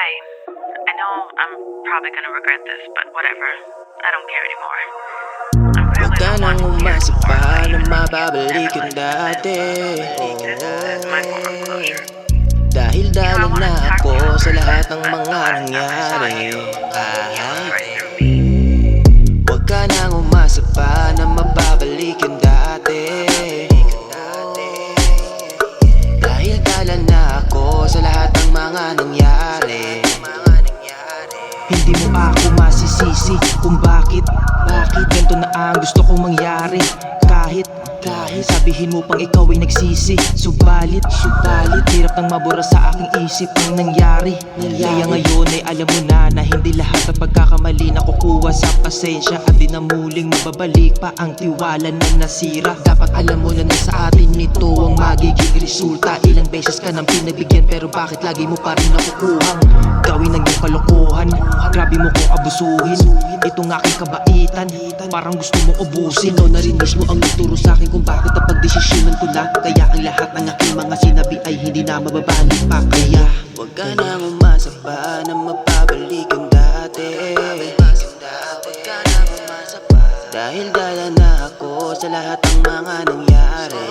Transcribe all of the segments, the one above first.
Hi. I know I'm probably gonna regret this, but whatever. I don't care anymore. I'm Huwag really ka the one nang who's umasa for pa life. na mababalik ang dati. This is my form of closure. Dahil I dalag wanna na talk to ako you in sa lahat person, ng but mga the last time I saw nangyari. you was Ay, right through me. huwag ka nang umasa pa na mababalik ang dati. Dahil dala na ako sa lahat ng mga nangyari. Hindi mo ako masisisi kung bakit ganito na ang gusto kong mangyari. Kahit sabihin mo pang ikaw ay nagsisi. Subalit hirap nang mabura sa aking isip ang nangyari. Kaya ngayon ay alam mo na hindi lahat ng pagkakamali nakukuha sa pasensya. At di na muling mababalik pa ang tiwala na nasira. Dapat alam mo na sa atin nito ang magiging resulta. Ilang beses ka nang pinagbigyan pero bakit lagi mo pa rin nakukuhang gawin ang iyong kalokohan? Grabe mo kong abusuhin itong aking kabaitan, parang gusto mong ubusin. Ikaw na rin mismo ang nagturo sa akin kung bakit napagdesisyonan ko na. Kaya ang lahat ng aking mga sinabi ay hindi na mababalik pa. Kaya huwag ka nang umasa pa na mapabalik ang dati. Dahil dala na ako sa lahat ng mga nangyari.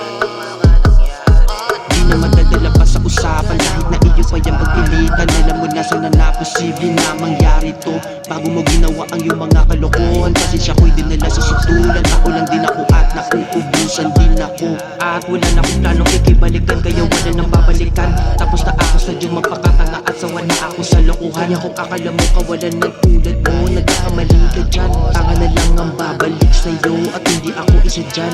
Di na madadala pa sa usapan kahit na iyo pa yung pagpilitan. Alam mo na sana na posible na mangyari to bago mo ginawa ang iyong mga kalokohan. Pasensya ko'y dinala sa sutulan. Ako lang din ako at nauubusan din ako. At wala na akong planong ikibalikan, kaya wala nang babalikan. Tapos na ako sa iyong magpakatanga at sawa na ako sa lokohan. Kaya kung akala mo kawalan ng tulad mo, nagkakamali ka dyan. Tanga na lang ang babalik sa'yo at hindi ako isa dyan.